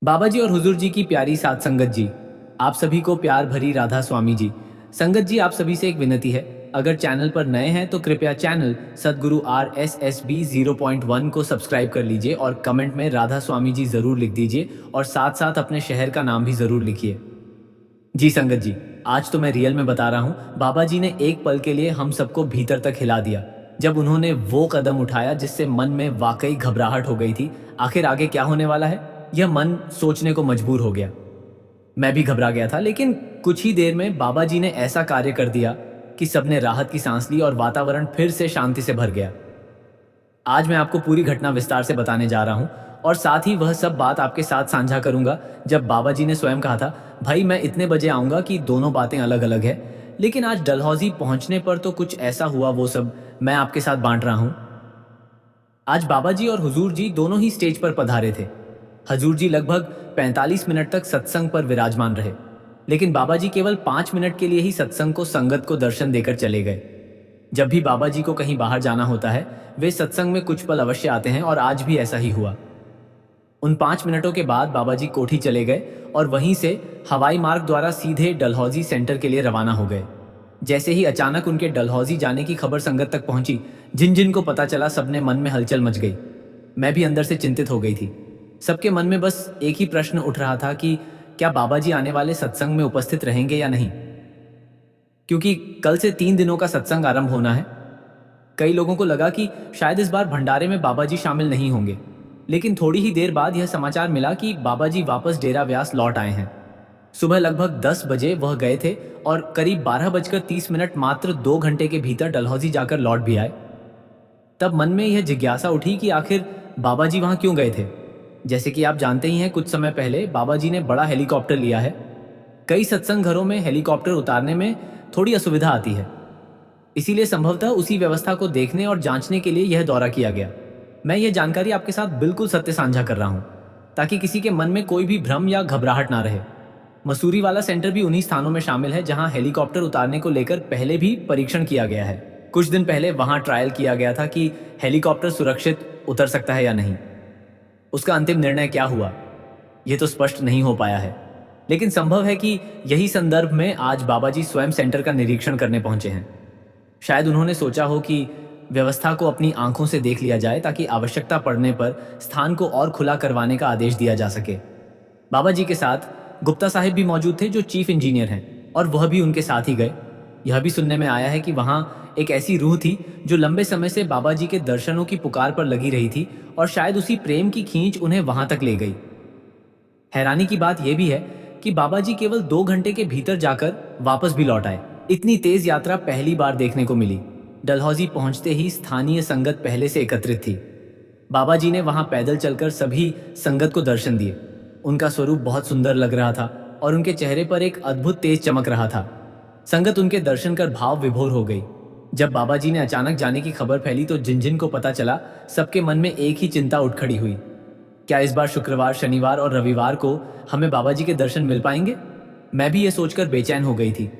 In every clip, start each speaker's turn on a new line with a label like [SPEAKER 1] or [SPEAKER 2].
[SPEAKER 1] बाबा जी और हुजूर जी की प्यारी सात संगत जी, आप सभी को प्यार भरी राधा स्वामी जी। संगत जी, आप सभी से एक विनती है, अगर चैनल पर नए हैं तो कृपया चैनल सदगुरु RSSB 0.1 को सब्सक्राइब कर लीजिए और कमेंट में राधा स्वामी जी जरूर लिख दीजिए और साथ साथ अपने शहर का नाम भी जरूर लिखिए। जी संगत जी, आज तो मैं रियल में बता रहा हूँ, बाबा जी ने एक पल के लिए हम सबको भीतर तक हिला दिया जब उन्होंने वो कदम उठाया जिससे मन में वाकई घबराहट हो गई थी। आखिर आगे क्या होने वाला है, यह मन सोचने को मजबूर हो गया। मैं भी घबरा गया था, लेकिन कुछ ही देर में बाबा जी ने ऐसा कार्य कर दिया कि सबने राहत की सांस ली और वातावरण फिर से शांति से भर गया। आज मैं आपको पूरी घटना विस्तार से बताने जा रहा हूँ और साथ ही वह सब बात आपके साथ साझा करूंगा जब बाबा जी ने स्वयं कहा था, भाई मैं इतने बजे आऊंगा, कि दोनों बातें अलग अलग है। लेकिन आज डलहौजी पहुंचने पर तो कुछ ऐसा हुआ, वो सब मैं आपके साथ बांट रहा हूँ। आज बाबा जी और हुजूर जी दोनों ही स्टेज पर पधारे थे। हजूर जी लगभग 45 मिनट तक सत्संग पर विराजमान रहे, लेकिन बाबा जी केवल 5 मिनट के लिए ही सत्संग को संगत को दर्शन देकर चले गए। जब भी बाबा जी को कहीं बाहर जाना होता है, वे सत्संग में कुछ पल अवश्य आते हैं और आज भी ऐसा ही हुआ। उन 5 मिनटों के बाद बाबा जी कोठी चले गए और वहीं से हवाई मार्ग द्वारा सीधे डलहौजी सेंटर के लिए रवाना हो गए। जैसे ही अचानक उनके डलहौजी जाने की खबर संगत तक पहुंची, जिन जिन को पता चला, सबने मन में हलचल मच गई। मैं भी अंदर से चिंतित हो गई थी। सबके मन में बस एक ही प्रश्न उठ रहा था कि क्या बाबा जी आने वाले सत्संग में उपस्थित रहेंगे या नहीं, क्योंकि कल से 3 दिनों का सत्संग आरंभ होना है। कई लोगों को लगा कि शायद इस बार भंडारे में बाबा जी शामिल नहीं होंगे, लेकिन थोड़ी ही देर बाद यह समाचार मिला कि बाबा जी वापस डेरा व्यास लौट आए हैं। सुबह लगभग 10 बजे वह गए थे और करीब 12:30 मात्र 2 घंटे के भीतर डलहौजी जाकर लौट भी आए। तब मन में यह जिज्ञासा उठी कि आखिर बाबा जी वहां क्यों गए थे। जैसे कि आप जानते ही हैं, कुछ समय पहले बाबा जी ने बड़ा हेलीकॉप्टर लिया है। कई सत्संग घरों में हेलीकॉप्टर उतारने में थोड़ी असुविधा आती है, इसीलिए संभवतः उसी व्यवस्था को देखने और जांचने के लिए यह दौरा किया गया। मैं यह जानकारी आपके साथ बिल्कुल सत्य साझा कर रहा हूं, ताकि किसी के मन में कोई भी भ्रम या घबराहट ना रहे। मसूरी वाला सेंटर भी उन्हीं स्थानों में शामिल है जहां हेलीकॉप्टर उतारने को लेकर पहले भी परीक्षण किया गया है। कुछ दिन पहले वहां ट्रायल किया गया था कि हेलीकॉप्टर सुरक्षित उतर सकता है या नहीं। उसका अंतिम निर्णय क्या हुआ, यह तो स्पष्ट नहीं हो पाया है, लेकिन संभव है कि यही संदर्भ में आज बाबा जी स्वयं सेंटर का निरीक्षण करने पहुंचे हैं। शायद उन्होंने सोचा हो कि व्यवस्था को अपनी आंखों से देख लिया जाए, ताकि आवश्यकता पड़ने पर स्थान को और खुला करवाने का आदेश दिया जा सके। बाबा जी के साथ गुप्ता साहिब भी मौजूद थे, जो चीफ इंजीनियर हैं, और वह भी उनके साथ ही गए। यह भी सुनने में आया है कि वहां एक ऐसी रूह थी जो लंबे समय से बाबा जी के दर्शनों की पुकार पर लगी रही थी, और शायद उसी प्रेम की खींच उन्हें वहां तक ले गई। हैरानी की बात यह भी है कि बाबा जी केवल 2 घंटे के भीतर जाकर वापस भी लौट आए। इतनी तेज यात्रा पहली बार देखने को मिली। डलहौजी पहुंचते ही स्थानीय संगत पहले से एकत्रित थी। बाबा जी ने वहां पैदल चलकर सभी संगत को दर्शन दिए। उनका स्वरूप बहुत सुंदर लग रहा था और उनके चेहरे पर एक अद्भुत तेज चमक रहा था। संगत उनके दर्शन कर भाव विभोर हो गई। जब बाबा जी ने अचानक जाने की खबर फैली तो जिन जिन को पता चला, सबके मन में एक ही चिंता उठ खड़ी हुई। क्या इस बार शुक्रवार, शनिवार और रविवार को हमें बाबा जी के दर्शन मिल पाएंगे? मैं भी ये सोचकर बेचैन हो गई थी।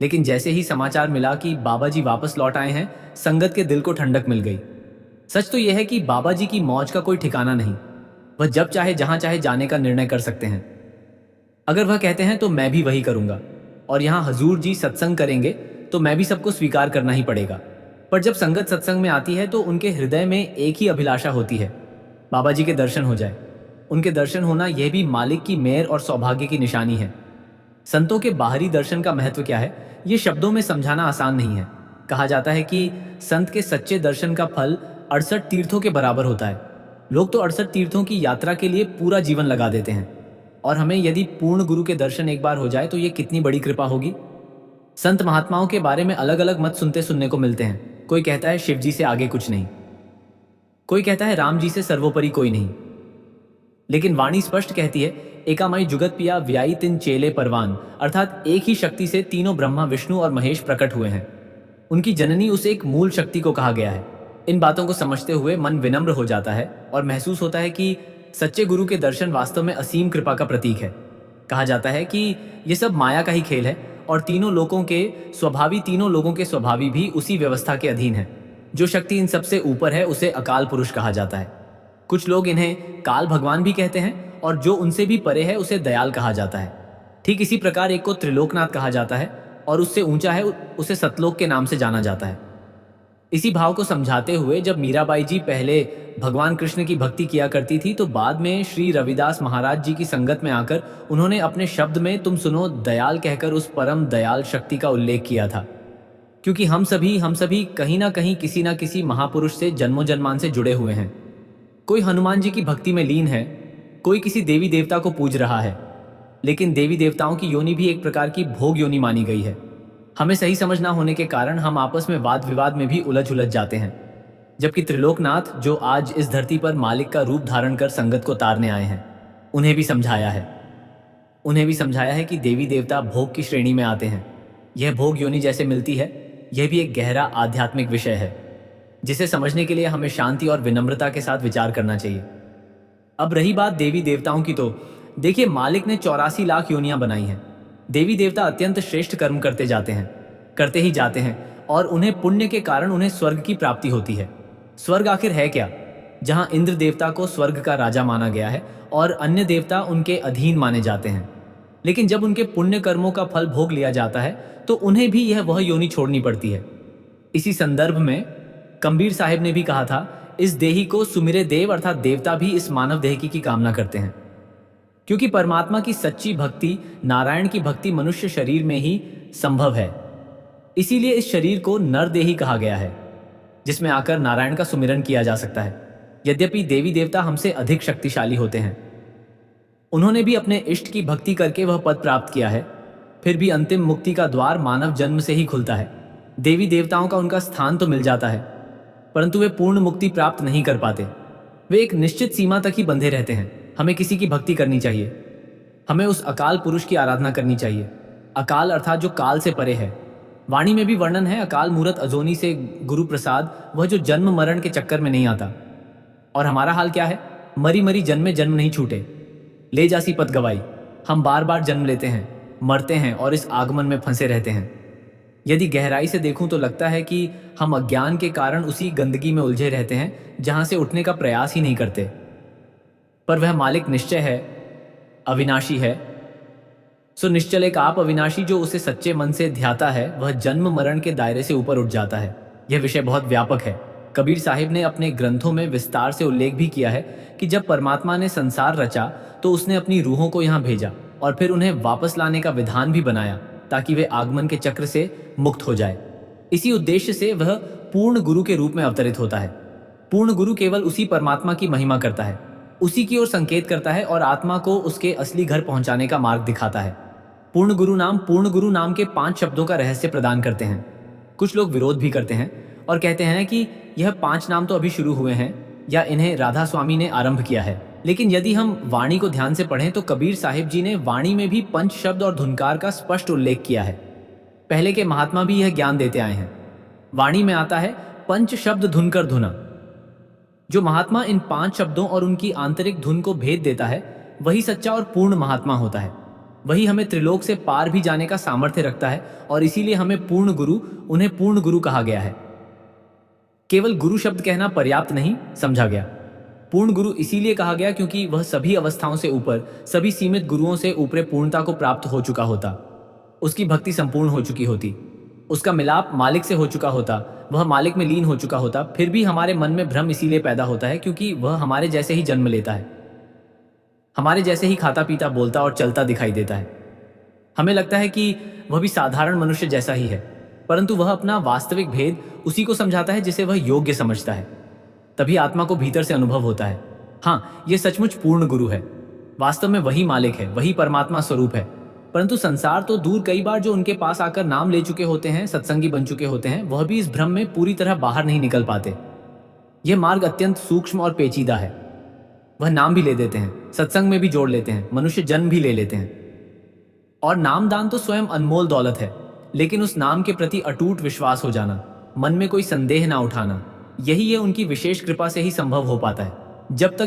[SPEAKER 1] लेकिन जैसे ही समाचार मिला कि बाबा जी वापस लौट आए हैं, संगत के दिल को ठंडक मिल गई। सच तो यह है कि बाबा जी की मौज का कोई ठिकाना नहीं। वह जब चाहे जहां चाहे जाने का निर्णय कर सकते हैं। अगर वह कहते हैं तो मैं भी वही करूंगा, और यहाँ हजूर जी सत्संग करेंगे तो मैं भी सबको स्वीकार करना ही पड़ेगा। पर जब संगत सत्संग में आती है तो उनके हृदय में एक ही अभिलाषा होती है, बाबा जी के दर्शन हो जाए। उनके दर्शन होना यह भी मालिक की मेहर और सौभाग्य की निशानी है। संतों के बाहरी दर्शन का महत्व क्या है, ये शब्दों में समझाना आसान नहीं है। कहा जाता है कि संत के सच्चे दर्शन का फल 68 तीर्थों के बराबर होता है। लोग तो 68 तीर्थों की यात्रा के लिए पूरा जीवन लगा देते हैं, और हमें यदि पूर्ण गुरु के दर्शन एक बार हो जाए तो ये कितनी बड़ी कृपा होगी। संत महात्माओं के बारे में अलग अलग मत सुनने को मिलते हैं। कोई कहता है शिव जी से आगे कुछ नहीं, कोई कहता है राम जी से सर्वोपरि कोई नहीं, लेकिन वाणी स्पष्ट कहती है, एकामाई जुगत पिया व्याई तिन चेले परवान, अर्थात एक ही शक्ति से तीनों ब्रह्मा, विष्णु और महेश प्रकट हुए हैं। उनकी जननी उस एक मूल शक्ति को कहा गया है। इन बातों को समझते हुए मन विनम्र हो जाता है और महसूस होता है कि सच्चे गुरु के दर्शन वास्तव में असीम कृपा का प्रतीक है। कहा जाता है कि ये सब माया का ही खेल है और तीनों लोगों के स्वभावी भी उसी व्यवस्था के अधीन है। जो शक्ति इन सबसे ऊपर है उसे अकाल पुरुष कहा जाता है। कुछ लोग इन्हें काल भगवान भी कहते हैं और जो उनसे भी परे है उसे दयाल कहा जाता है। ठीक इसी प्रकार एक को त्रिलोकनाथ कहा जाता है और उससे ऊंचा है उसे सतलोक के नाम से जाना जाता है। इसी भाव को समझाते हुए जब मीराबाई जी पहले भगवान कृष्ण की भक्ति किया करती थी, तो बाद में श्री रविदास महाराज जी की संगत में आकर उन्होंने अपने शब्द में तुम सुनो दयाल कहकर उस परम दयाल शक्ति का उल्लेख किया था। क्योंकि हम सभी कहीं ना कहीं किसी ना किसी महापुरुष से जन्मों जन्मान से जुड़े हुए हैं। कोई हनुमान जी की भक्ति में लीन है, कोई किसी देवी देवता को पूज रहा है, लेकिन देवी देवताओं की योनि भी एक प्रकार की भोग योनि मानी गई है। हमें सही समझ ना होने के कारण हम आपस में वाद विवाद में भी उलझ जाते हैं। जबकि त्रिलोकनाथ, जो आज इस धरती पर मालिक का रूप धारण कर संगत को तारने आए हैं, उन्हें भी समझाया है कि देवी देवता भोग की श्रेणी में आते हैं। यह भोग योनि जैसे मिलती है, यह भी एक गहरा आध्यात्मिक विषय है जिसे समझने के लिए हमें शांति और विनम्रता के साथ विचार करना चाहिए। अब रही बात देवी देवताओं की, तो देखिए, मालिक ने 84 लाख योनियां बनाई हैं। देवी देवता अत्यंत श्रेष्ठ कर्म करते ही जाते हैं और उन्हें पुण्य के कारण उन्हें स्वर्ग की प्राप्ति होती है। स्वर्ग आखिर है क्या? जहां इंद्र देवता को स्वर्ग का राजा माना गया है और अन्य देवता उनके अधीन माने जाते हैं। लेकिन जब उनके पुण्य कर्मों का फल भोग लिया जाता है तो उन्हें भी वह योनि छोड़नी पड़ती है। इसी संदर्भ में कबीर साहिब ने भी कहा था, इस देही को सुमिरे देव, अर्थात देवता भी इस मानव देह की कामना करते हैं। क्योंकि परमात्मा की सच्ची भक्ति, नारायण की भक्ति मनुष्य शरीर में ही संभव है। इसीलिए इस शरीर को नरदेही कहा गया है, जिसमें आकर नारायण का सुमिरन किया जा सकता है। यद्यपि देवी देवता हमसे अधिक शक्तिशाली होते हैं, उन्होंने भी अपने इष्ट की भक्ति करके वह पद प्राप्त किया है, फिर भी अंतिम मुक्ति का द्वार मानव जन्म से ही खुलता है। देवी देवताओं का उनका स्थान तो मिल जाता है, परंतु वे पूर्ण मुक्ति प्राप्त नहीं कर पाते। वे एक निश्चित सीमा तक ही बंधे रहते हैं। हमें किसी की भक्ति करनी चाहिए, हमें उस अकाल पुरुष की आराधना करनी चाहिए। अकाल अर्थात जो काल से परे है। वाणी में भी वर्णन है, अकाल मूरत अजोनी से गुरु प्रसाद, वह जो जन्म मरण के चक्कर में नहीं आता। और हमारा हाल क्या है? मरी मरी जन्मे जन्म नहीं छूटे, ले जासी पत गवाई। हम बार बार जन्म लेते हैं, मरते हैं और इस आगमन में फंसे रहते हैं। यदि गहराई से देखूं तो लगता है कि हम अज्ञान के कारण उसी गंदगी में उलझे रहते हैं जहां से उठने का प्रयास ही नहीं करते। पर वह मालिक निश्चय है, अविनाशी है। सो निश्चल एक आप अविनाशी जो उसे सच्चे मन से ध्याता है, वह जन्म मरण के दायरे से ऊपर उठ जाता है। यह विषय बहुत व्यापक है। कबीर साहिब ने अपने ग्रंथों में विस्तार से उल्लेख भी किया है कि जब परमात्मा ने संसार रचा तो उसने अपनी रूहों को यहाँ भेजा और फिर उन्हें वापस लाने का विधान भी बनाया ताकि वे आगमन के चक्र से मुक्त हो जाए। इसी उद्देश्य से वह पूर्ण गुरु के रूप में अवतरित होता है। पूर्ण गुरु केवल उसी परमात्मा की महिमा करता है, उसी की ओर संकेत करता है और आत्मा को उसके असली घर पहुंचाने का मार्ग दिखाता है। पूर्ण गुरु नाम के 5 शब्दों का रहस्य प्रदान करते हैं। कुछ लोग विरोध भी करते हैं और कहते हैं कि यह 5 नाम तो अभी शुरू हुए हैं या इन्हें राधा स्वामी ने आरंभ किया है। लेकिन यदि हम वाणी को ध्यान से पढ़ें तो कबीर साहिब जी ने वाणी में भी पंच शब्द और धुनकार का स्पष्ट उल्लेख किया है। पहले के महात्मा भी यह ज्ञान देते आए हैं। वाणी में आता है पंच शब्द धुनकर धुना। जो महात्मा इन 5 शब्दों और उनकी आंतरिक धुन को भेद देता है, वही सच्चा और पूर्ण महात्मा होता है। वही हमें त्रिलोक से पार भी जाने का सामर्थ्य रखता है और इसीलिए उन्हें पूर्ण गुरु कहा गया है। केवल गुरु शब्द कहना पर्याप्त नहीं समझा गया। पूर्ण गुरु इसीलिए कहा गया क्योंकि वह सभी अवस्थाओं से ऊपर, सभी सीमित गुरुओं से ऊपरे पूर्णता को प्राप्त हो चुका होता। उसकी भक्ति संपूर्ण हो चुकी होती, उसका मिलाप मालिक से हो चुका होता, वह मालिक में लीन हो चुका होता। फिर भी हमारे मन में भ्रम इसीलिए पैदा होता है क्योंकि वह हमारे जैसे ही जन्म लेता है, हमारे जैसे ही खाता पीता बोलता और चलता दिखाई देता है। हमें लगता है कि वह भी साधारण मनुष्य जैसा ही है, परंतु वह अपना वास्तविक भेद उसी को समझाता है जिसे वह योग्य समझता है। तभी आत्मा को भीतर से अनुभव होता है, हाँ, यह सचमुच पूर्ण गुरु है। वास्तव में वही मालिक है, वही परमात्मा स्वरूप है। परंतु संसार तो दूर, कई बार जो उनके पास आकर नाम ले चुके होते हैं, सत्संगी बन चुके होते हैं, वह भी इस भ्रम में पूरी तरह बाहर नहीं निकल पाते। यह मार्ग अत्यंत सूक्ष्म और पेचीदा है। वह नाम भी ले देते हैं, सत्संग में भी जोड़ लेते हैं, मनुष्य जन्म भी ले लेते हैं। और नामदान तो स्वयं अनमोल दौलत है, लेकिन उस नाम के प्रति अटूट विश्वास हो जाना, मन में कोई संदेह ना उठाना, यही ये उनकी विशेष कृपा से ही संभव हो पाता है।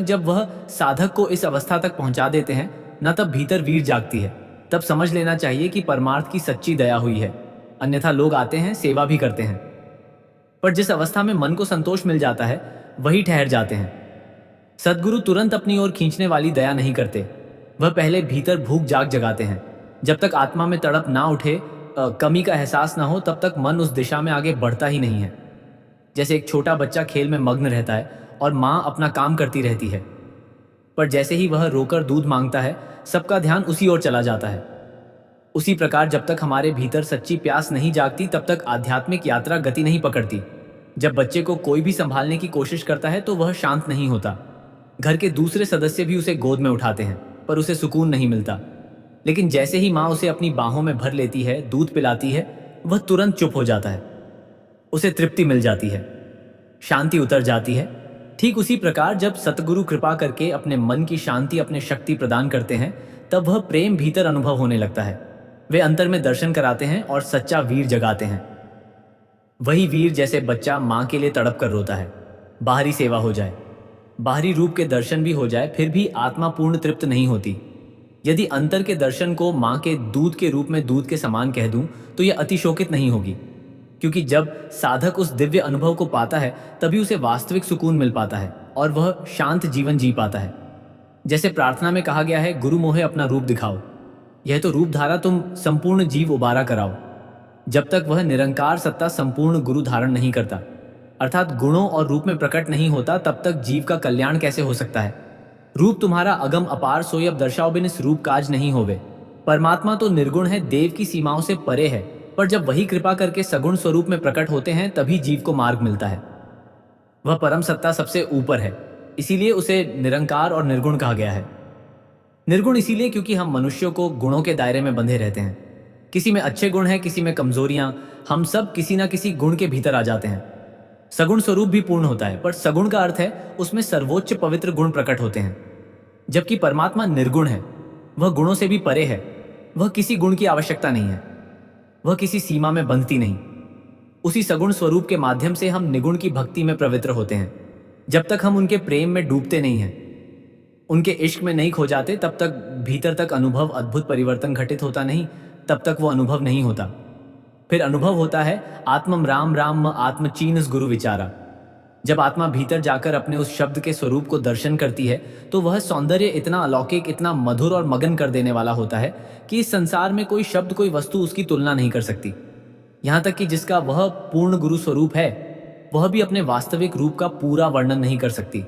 [SPEAKER 1] जब वह साधक को इस अवस्था तक पहुंचा देते हैं, न तब भीतर वीर जागती है। तब समझ लेना चाहिए कि परमार्थ की सच्ची दया हुई है। अन्यथा लोग आते हैं, सेवा भी करते हैं, पर जिस अवस्था में मन को संतोष मिल जाता है, वही ठहर जाते हैं। सद्गुरु तुरंत अपनी ओर खींचने वाली दया नहीं करते। वह पहले भीतर भूख जाग जगाते हैं। जब तक आत्मा में तड़प ना उठे, कमी का एहसास ना हो, तब तक मन उस दिशा में आगे बढ़ता ही नहीं है। जैसे एक छोटा बच्चा खेल में मग्न रहता है और माँ अपना काम करती रहती है, पर जैसे ही वह रोकर दूध मांगता है, सबका ध्यान उसी ओर चला जाता है। उसी प्रकार जब तक हमारे भीतर सच्ची प्यास नहीं जागती, तब तक आध्यात्मिक यात्रा गति नहीं पकड़ती। जब बच्चे को कोई भी संभालने की कोशिश करता है तो वह शांत नहीं होता। घर के दूसरे सदस्य भी उसे गोद में उठाते हैं, पर उसे सुकून नहीं मिलता। लेकिन जैसे ही माँ उसे अपनी बाहों में भर लेती है, दूध पिलाती है, वह तुरंत चुप हो जाता है। उसे तृप्ति मिल जाती है, शांति उतर जाती है। ठीक उसी प्रकार जब सतगुरु कृपा करके अपने मन की शांति, अपने शक्ति प्रदान करते हैं, तब वह प्रेम भीतर अनुभव होने लगता है। वे अंतर में दर्शन कराते हैं और सच्चा वीर जगाते हैं। वही वीर जैसे बच्चा माँ के लिए तड़प कर रोता है। बाहरी सेवा हो जाए, बाहरी रूप के दर्शन भी हो जाए, फिर भी आत्मा पूर्ण तृप्त नहीं होती। यदि अंतर के दर्शन को माँ के दूध के रूप में दूध के समान कह दूं, तो यह अतिशोकित नहीं होगी, क्योंकि जब साधक उस दिव्य अनुभव को पाता है, तभी उसे वास्तविक सुकून मिल पाता है और वह शांत जीवन जी पाता है। जैसे प्रार्थना में कहा गया है, गुरु मोहे अपना रूप दिखाओ। यह तो रूप धारा तुम संपूर्ण जीव उबारा कराओ। जब तक वह निरंकार सत्ता संपूर्ण गुरु धारण नहीं करता, अर्थात गुणों और रूप में प्रकट नहीं होता, तब तक जीव का कल्याण कैसे हो सकता है। रूप तुम्हारा अगम अपार, सोई अब दर्शाओ बिन इस रूप काज नहीं होवे। परमात्मा तो निर्गुण है, देव की सीमाओं से परे है, पर जब वही कृपा करके सगुण स्वरूप में प्रकट होते हैं, तभी जीव को मार्ग मिलता है। वह परम सत्ता सबसे ऊपर है, इसीलिए उसे निरंकार और निर्गुण कहा गया है। निर्गुण इसीलिए क्योंकि हम मनुष्यों को गुणों के दायरे में बंधे रहते हैं। किसी में अच्छे गुण हैं, किसी में कमजोरियां, हम सब किसी ना किसी गुण के भीतर आ जाते हैं। सगुण स्वरूप भी पूर्ण होता है, पर सगुण का अर्थ है उसमें सर्वोच्च पवित्र गुण प्रकट होते हैं। जबकि परमात्मा निर्गुण है, वह गुणों से भी परे है। वह किसी गुण की आवश्यकता नहीं है, वह किसी सीमा में बंधती नहीं। उसी सगुण स्वरूप के माध्यम से हम निगुण की भक्ति में पवित्र होते हैं। जब तक हम उनके प्रेम में डूबते नहीं हैं, उनके इश्क में नहीं खो जाते, तब तक भीतर तक अनुभव, अद्भुत परिवर्तन घटित होता नहीं। तब तक वो अनुभव नहीं होता। फिर अनुभव होता है आत्मम राम राम आत्म चीनस गुरु विचारा। जब आत्मा भीतर जाकर अपने उस शब्द के स्वरूप को दर्शन करती है, तो वह सौंदर्य इतना अलौकिक, इतना मधुर और मगन कर देने वाला होता है कि इस संसार में कोई शब्द, कोई वस्तु उसकी तुलना नहीं कर सकती। यहाँ तक कि जिसका वह पूर्ण गुरु स्वरूप है, वह भी अपने वास्तविक रूप का पूरा वर्णन नहीं कर सकती।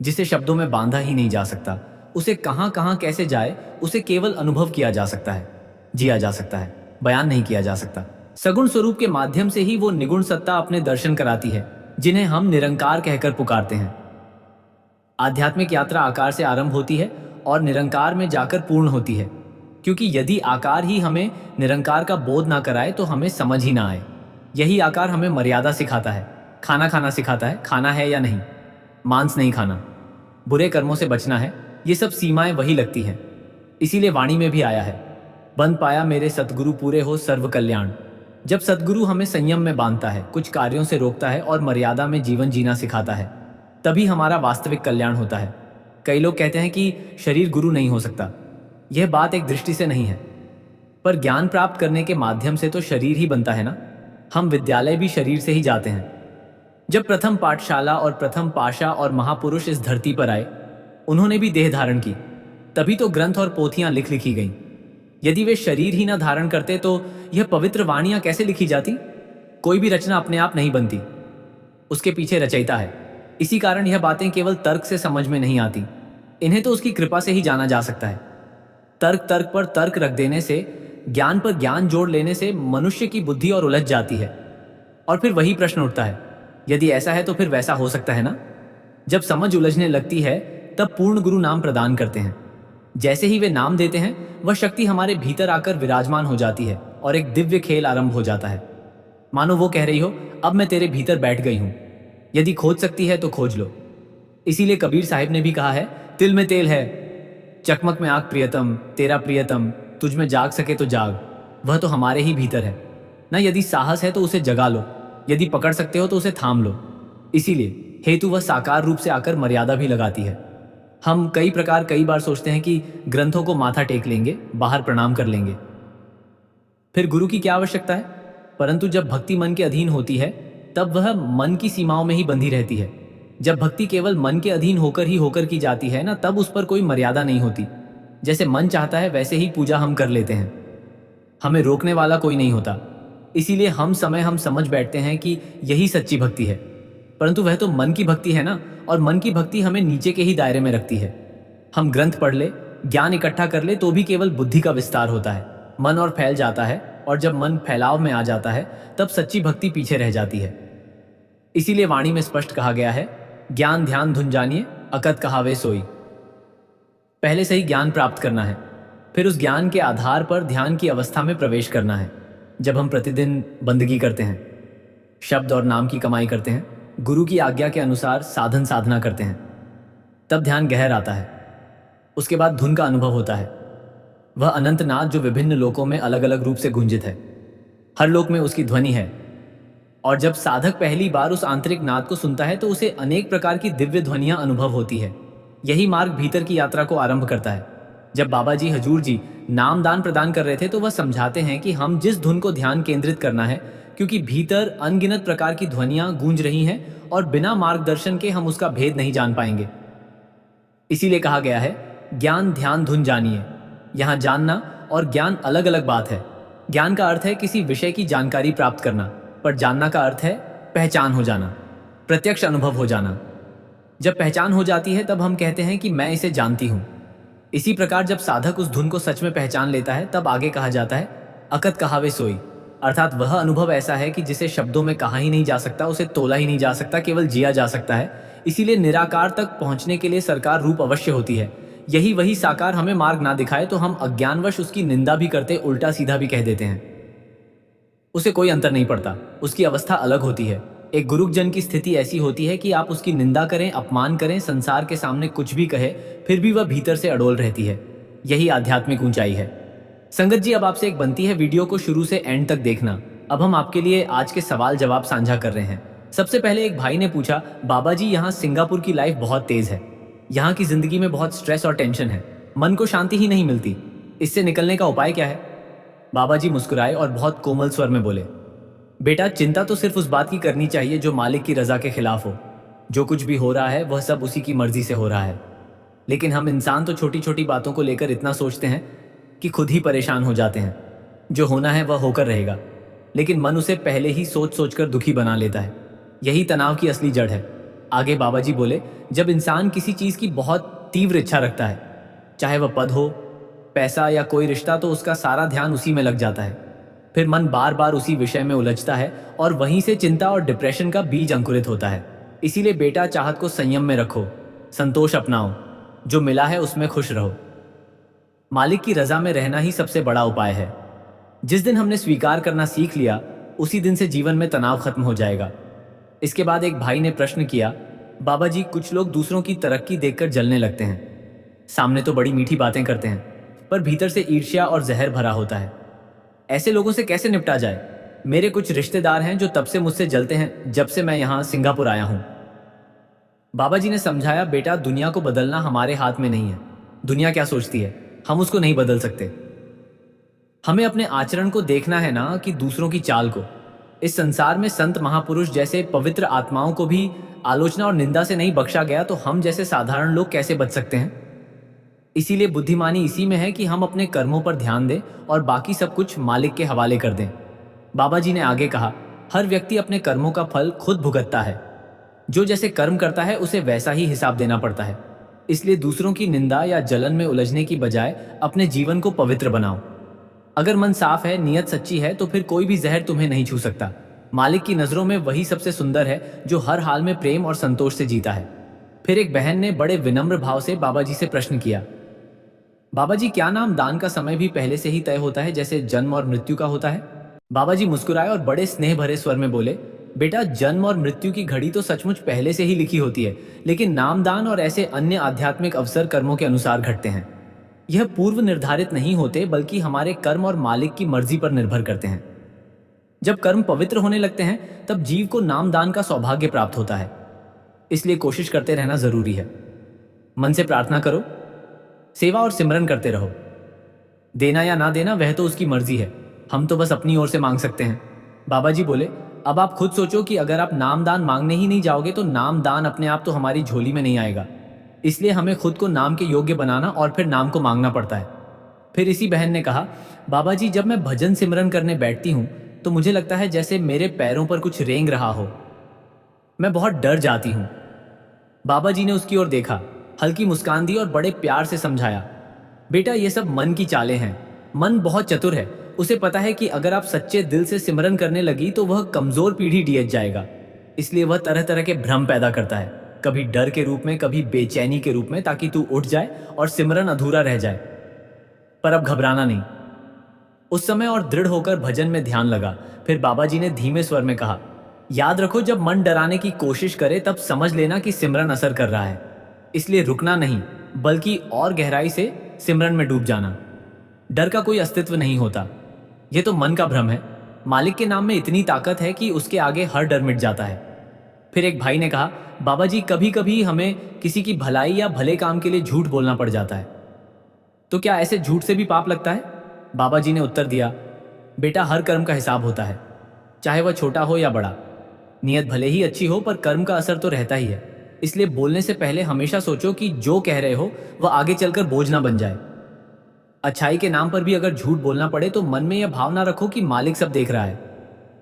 [SPEAKER 1] जिसे शब्दों में बांधा ही नहीं जा सकता, उसे कहाँ कहाँ कैसे जाए, उसे केवल अनुभव किया जा सकता है, जिया जा सकता है, बयान नहीं किया जा सकता। सगुण स्वरूप के माध्यम से ही वो निगुण सत्ता अपने दर्शन कराती है, जिन्हें हम निरंकार कहकर पुकारते हैं। आध्यात्मिक यात्रा आकार से आरंभ होती है और निरंकार में जाकर पूर्ण होती है, क्योंकि यदि आकार ही हमें निरंकार का बोध ना कराए तो हमें समझ ही ना आए। यही आकार हमें मर्यादा सिखाता है, खाना खाना सिखाता है, खाना है या नहीं, मांस नहीं खाना, बुरे कर्मों से बचना है, ये सब सीमाएं वही लगती हैं। इसीलिए वाणी में भी आया है, बंद पाया मेरे सतगुरु पूरे हो सर्व कल्याण। जब सतगुरु हमें संयम में बांधता है, कुछ कार्यों से रोकता है और मर्यादा में जीवन जीना सिखाता है, तभी हमारा वास्तविक कल्याण होता है। कई लोग कहते हैं कि शरीर गुरु नहीं हो सकता। यह बात एक दृष्टि से नहीं है, पर ज्ञान प्राप्त करने के माध्यम से तो शरीर ही बनता है ना। हम विद्यालय भी शरीर से ही जाते हैं। जब प्रथम पाठशाला और प्रथम पाशा और महापुरुष इस धरती पर आए, उन्होंने भी देह धारण की, तभी तो ग्रंथ और पोथियां लिख लिखी गईं। यदि वे शरीर ही ना धारण करते तो यह पवित्र वाणियां कैसे लिखी जाती। कोई भी रचना अपने आप नहीं बनती, उसके पीछे रचयिता है। इसी कारण यह बातें केवल तर्क से समझ में नहीं आती, इन्हें तो उसकी कृपा से ही जाना जा सकता है। तर्क तर्क पर तर्क रख देने से, ज्ञान पर ज्ञान जोड़ लेने से मनुष्य की बुद्धि और उलझ जाती है। और फिर वही प्रश्न उठता है, यदि ऐसा है तो फिर वैसा हो सकता है ना। जब समझ उलझने लगती है, तब पूर्ण गुरु नाम प्रदान करते हैं। जैसे ही वे नाम देते हैं, वह शक्ति हमारे भीतर आकर विराजमान हो जाती है और एक दिव्य खेल आरंभ हो जाता है। मानो वो कह रही हो, अब मैं तेरे भीतर बैठ गई हूं, यदि खोज सकती है तो खोज लो। इसीलिए कबीर साहिब ने भी कहा है, तिल में तेल है, चकमक में आग प्रियतम, तेरा प्रियतम तुझ में जाग सके तो जाग। वह तो हमारे ही भीतर है ना। यदि साहस है तो उसे जगा लो, यदि पकड़ सकते हो तो उसे थाम लो। इसीलिए हेतु वह साकार रूप से आकर मर्यादा भी लगाती है। हम कई बार सोचते हैं कि ग्रंथों को माथा टेक लेंगे, बाहर प्रणाम कर लेंगे, फिर गुरु की क्या आवश्यकता है। परंतु जब भक्ति मन के अधीन होती है, तब वह मन की सीमाओं में ही बंधी रहती है। जब भक्ति केवल मन के अधीन होकर ही होकर की जाती है ना, तब उस पर कोई मर्यादा नहीं होती। जैसे मन चाहता है वैसे ही पूजा हम कर लेते हैं, हमें रोकने वाला कोई नहीं होता। इसीलिए हम समझ बैठते हैं कि यही सच्ची भक्ति है, परंतु वह तो मन की भक्ति है ना, और मन की भक्ति हमें नीचे के ही दायरे में रखती है। हम ग्रंथ पढ़ ले, ज्ञान इकट्ठा कर ले, तो भी केवल बुद्धि का विस्तार होता है, मन और फैल जाता है, और जब मन फैलाव में आ जाता है तब सच्ची भक्ति पीछे रह जाती है। इसीलिए वाणी में स्पष्ट कहा गया है, ज्ञान ध्यान धुन जानिए, अकत कहावे सोई। पहले से ही ज्ञान प्राप्त करना है, फिर उस ज्ञान के आधार पर ध्यान की अवस्था में प्रवेश करना है। जब हम प्रतिदिन बंदगी करते हैं, शब्द और नाम की कमाई करते हैं, गुरु की आज्ञा के अनुसार साधन साधना करते हैं, तब ध्यान गहर आता है। उसके बाद धुन का अनुभव होता है, वह अनंत नाद जो विभिन्न लोकों में अलग अलग रूप से गुंजित है। हर लोक में उसकी ध्वनि है, और जब साधक पहली बार उस आंतरिक नाद को सुनता है तो उसे अनेक प्रकार की दिव्य ध्वनियां अनुभव होती है। यही मार्ग भीतर की यात्रा को आरंभ करता है। जब बाबा जी हजूर जी नाम दान प्रदान कर रहे थे तो वह समझाते हैं कि हम जिस धुन को ध्यान केंद्रित करना है, क्योंकि भीतर अनगिनत प्रकार की ध्वनियां गूंज रही हैं और बिना मार्गदर्शन के हम उसका भेद नहीं जान पाएंगे। इसीलिए कहा गया है, ज्ञान ध्यान धुन जानिए। यहाँ जानना और ज्ञान अलग अलग बात है। ज्ञान का अर्थ है किसी विषय की जानकारी प्राप्त करना, पर जानना का अर्थ है पहचान हो जाना, प्रत्यक्ष अनुभव हो जाना। जब पहचान हो जाती है तब हम कहते हैं कि मैं इसे जानती हूं। इसी प्रकार जब साधक उस धुन को सच में पहचान लेता है तब आगे कहा जाता है, अकत कहावे सोई, अर्थात वह अनुभव ऐसा है कि जिसे शब्दों में कहा ही नहीं जा सकता, उसे तोला ही नहीं जा सकता, केवल जिया जा सकता है। इसीलिए निराकार तक पहुंचने के लिए सरकार रूप अवश्य होती है। यही वही साकार हमें मार्ग ना दिखाए तो हम अज्ञानवश उसकी निंदा भी करते, उल्टा सीधा भी कह देते हैं। उसे कोई अंतर नहीं पड़ता, उसकी अवस्था अलग होती है। एक गुरुजन की स्थिति ऐसी होती है कि आप उसकी निंदा करें, अपमान करें, संसार के सामने कुछ भी कहे, फिर भी वह भीतर से अडोल रहती है। यही आध्यात्मिक ऊंचाई है। संगत जी, अब आपसे एक बनती है, वीडियो को शुरू से एंड तक देखना। अब हम आपके लिए आज के सवाल जवाब साझा कर रहे हैं। सबसे पहले एक भाई ने पूछा, बाबा जी यहाँ सिंगापुर की लाइफ बहुत तेज है, यहाँ की जिंदगी में बहुत स्ट्रेस और टेंशन है, मन को शांति ही नहीं मिलती, इससे निकलने का उपाय क्या है? बाबा जी मुस्कुराए और बहुत कोमल स्वर में बोले, बेटा चिंता तो सिर्फ उस बात की करनी चाहिए जो मालिक की रजा के खिलाफ हो। जो कुछ भी हो रहा है वह सब उसी की मर्जी से हो रहा है। लेकिन हम इंसान तो छोटी छोटी बातों को लेकर इतना सोचते हैं कि खुद ही परेशान हो जाते हैं। जो होना है वह होकर रहेगा, लेकिन मन उसे पहले ही सोच सोच कर दुखी बना लेता है। यही तनाव की असली जड़ है। आगे बाबा जी बोले, जब इंसान किसी चीज़ की बहुत तीव्र इच्छा रखता है, चाहे वह पद हो, पैसा या कोई रिश्ता, तो उसका सारा ध्यान उसी में लग जाता है। फिर मन बार बार उसी विषय में उलझता है और वहीं से चिंता और डिप्रेशन का बीज अंकुरित होता है। इसीलिए बेटा, चाहत को संयम में रखो, संतोष अपनाओ, जो मिला है उसमें खुश रहो। मालिक की रजा में रहना ही सबसे बड़ा उपाय है। जिस दिन हमने स्वीकार करना सीख लिया, उसी दिन से जीवन में तनाव खत्म हो जाएगा। इसके बाद एक भाई ने प्रश्न किया, बाबा जी कुछ लोग दूसरों की तरक्की देखकर जलने लगते हैं, सामने तो बड़ी मीठी बातें करते हैं, पर भीतर से ईर्ष्या और जहर भरा होता है। ऐसे लोगों से कैसे निपटा जाए? मेरे कुछ रिश्तेदार हैं जो तब से मुझसे जलते हैं जब से मैं यहाँ सिंगापुर आया हूँ। बाबा जी ने समझाया, बेटा दुनिया को बदलना हमारे हाथ में नहीं है। दुनिया क्या सोचती है हम उसको नहीं बदल सकते। हमें अपने आचरण को देखना है ना कि दूसरों की चाल को। इस संसार में संत महापुरुष जैसे पवित्र आत्माओं को भी आलोचना और निंदा से नहीं बख्शा गया, तो हम जैसे साधारण लोग कैसे बच सकते हैं? इसीलिए बुद्धिमानी इसी में है कि हम अपने कर्मों पर ध्यान दें और बाकी सब कुछ मालिक के हवाले कर दें। बाबा जी ने आगे कहा, हर व्यक्ति अपने कर्मों का फल खुद भुगतता है। जो जैसे कर्म करता है उसे वैसा ही हिसाब देना पड़ता है। इसलिए दूसरों की निंदा या जलन में उलझने की बजाय अपने जीवन को पवित्र बनाओ। अगर मन साफ है, नियत सच्ची है, तो फिर कोई भी जहर तुम्हें नहीं छू सकता। मालिक की नजरों में वही सबसे सुंदर है जो हर हाल में प्रेम और संतोष से जीता है। फिर एक बहन ने बड़े विनम्र भाव से बाबा जी से प्रश्न किया, बाबा जी क्या नाम दान का समय भी पहले से ही तय होता है जैसे जन्म और मृत्यु का होता है? बाबा जी मुस्कुराए और बड़े स्नेह भरे स्वर में बोले, बेटा जन्म और मृत्यु की घड़ी तो सचमुच पहले से ही लिखी होती है, लेकिन नामदान और ऐसे अन्य आध्यात्मिक अवसर कर्मों के अनुसार घटते हैं। यह पूर्व निर्धारित नहीं होते, बल्कि हमारे कर्म और मालिक की मर्जी पर निर्भर करते हैं। जब कर्म पवित्र होने लगते हैं तब जीव को नामदान का सौभाग्य प्राप्त होता है। इसलिए कोशिश करते रहना जरूरी है। मन से प्रार्थना करो, सेवा और सिमरन करते रहो। देना या ना देना वह तो उसकी मर्जी है, हम तो बस अपनी ओर से मांग सकते हैं। बाबा जी बोले, अब आप खुद सोचो कि अगर आप नामदान मांगने ही नहीं जाओगे तो नामदान अपने आप तो हमारी झोली में नहीं आएगा। इसलिए हमें खुद को नाम के योग्य बनाना और फिर नाम को मांगना पड़ता है। फिर इसी बहन ने कहा, बाबा जी जब मैं भजन सिमरन करने बैठती हूँ तो मुझे लगता है जैसे मेरे पैरों पर कुछ रेंग रहा हो। मैं बहुत डर जाती हूँ। बाबा जी ने उसकी ओर देखा, हल्की मुस्कान दी और बड़े प्यार से समझाया, बेटा ये सब मन की चालें हैं। मन बहुत चतुर है, उसे पता है कि अगर आप सच्चे दिल से सिमरन करने लगी तो वह कमजोर पीढ़ी डियच जाएगा। इसलिए वह तरह तरह के भ्रम पैदा करता है, कभी डर के रूप में, कभी बेचैनी के रूप में, ताकि तू उठ जाए और सिमरन अधूरा रह जाए। पर अब घबराना नहीं। उस समय और दृढ़ होकर भजन में ध्यान लगा। फिर बाबा जी ने धीमे स्वर में कहा, याद रखो जब मन डराने की कोशिश करे तब समझ लेना कि सिमरन असर कर रहा है। इसलिए रुकना नहीं, बल्कि और गहराई से सिमरन में डूब जाना। डर का कोई अस्तित्व नहीं होता, यह तो मन का भ्रम है। मालिक के नाम में इतनी ताकत है कि उसके आगे हर डर मिट जाता है। फिर एक भाई ने कहा, बाबा जी कभी कभी हमें किसी की भलाई या भले काम के लिए झूठ बोलना पड़ जाता है, तो क्या ऐसे झूठ से भी पाप लगता है? बाबा जी ने उत्तर दिया, बेटा हर कर्म का हिसाब होता है, चाहे वह छोटा हो या बड़ा। नियत भले ही अच्छी हो पर कर्म का असर तो रहता ही है। इसलिए बोलने से पहले हमेशा सोचो कि जो कह रहे हो वह आगे चलकर बोझ ना बन जाए। अच्छाई के नाम पर भी अगर झूठ बोलना पड़े तो मन में यह भावना रखो कि मालिक सब देख रहा है,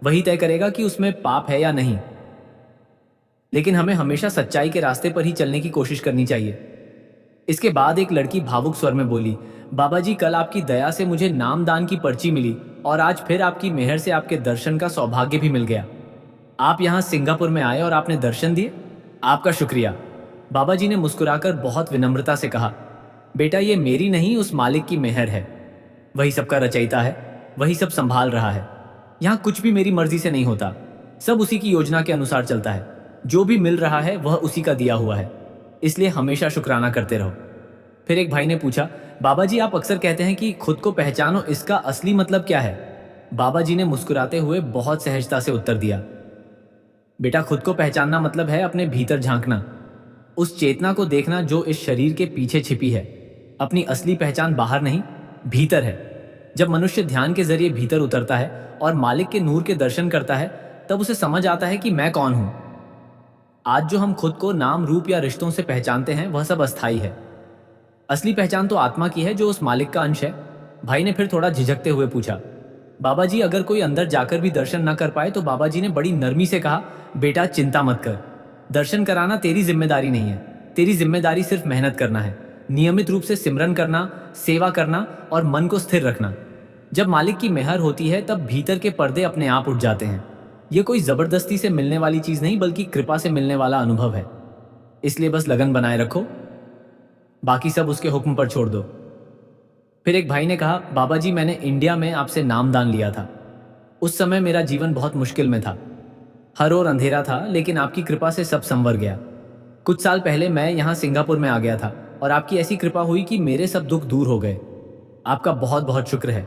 [SPEAKER 1] वही तय करेगा कि उसमें पाप है या नहीं। लेकिन हमें हमेशा सच्चाई के रास्ते पर ही चलने की कोशिश करनी चाहिए। इसके बाद एक लड़की भावुक स्वर में बोली, बाबा जी कल आपकी दया से मुझे नामदान की पर्ची मिली और आज फिर आपकी मेहर से आपके दर्शन का सौभाग्य भी मिल गया। आप यहाँ सिंगापुर में आए और आपने दर्शन दिए, आपका शुक्रिया। बाबा जी ने मुस्कुराकर बहुत विनम्रता से कहा, बेटा ये मेरी नहीं उस मालिक की मेहर है। वही सबका रचयिता है, वही सब संभाल रहा है। यहाँ कुछ भी मेरी मर्जी से नहीं होता, सब उसी की योजना के अनुसार चलता है। जो भी मिल रहा है वह उसी का दिया हुआ है, इसलिए हमेशा शुक्राना करते रहो। फिर एक भाई ने पूछा, बाबा जी आप अक्सर कहते हैं कि खुद को पहचानो, इसका असली मतलब क्या है? बाबा जी ने मुस्कुराते हुए बहुत सहजता से उत्तर दिया, बेटा खुद को पहचानना मतलब है अपने भीतर झांकना, उस चेतना को देखना जो इस शरीर के पीछे छिपी है। अपनी असली पहचान बाहर नहीं, भीतर है। जब मनुष्य ध्यान के जरिए भीतर उतरता है और मालिक के नूर के दर्शन करता है तब उसे समझ आता है कि मैं कौन हूं। आज जो हम खुद को नाम, रूप या रिश्तों से पहचानते हैं वह सब अस्थाई है। असली पहचान तो आत्मा की है जो उस मालिक का अंश है। भाई ने फिर थोड़ा झिझकते हुए पूछा, बाबा जी अगर कोई अंदर जाकर भी दर्शन न कर पाए? तो बाबा जी ने बड़ी नरमी से कहा, बेटा चिंता मत कर, दर्शन कराना तेरी जिम्मेदारी नहीं है। तेरी जिम्मेदारी सिर्फ मेहनत करना है, नियमित रूप से सिमरन करना, सेवा करना और मन को स्थिर रखना। जब मालिक की मेहर होती है तब भीतर के पर्दे अपने आप उठ जाते हैं। ये कोई जबरदस्ती से मिलने वाली चीज नहीं, बल्कि कृपा से मिलने वाला अनुभव है। इसलिए बस लगन बनाए रखो, बाकी सब उसके हुक्म पर छोड़ दो। फिर एक भाई ने कहा, बाबा जी मैंने इंडिया में आपसे नामदान लिया था। उस समय मेरा जीवन बहुत मुश्किल में था, हर ओर अंधेरा था, लेकिन आपकी कृपा से सब संवर गया। कुछ साल पहले मैं यहाँ सिंगापुर में आ गया था और आपकी ऐसी कृपा हुई कि मेरे सब दुख दूर हो गए। आपका बहुत बहुत शुक्र है।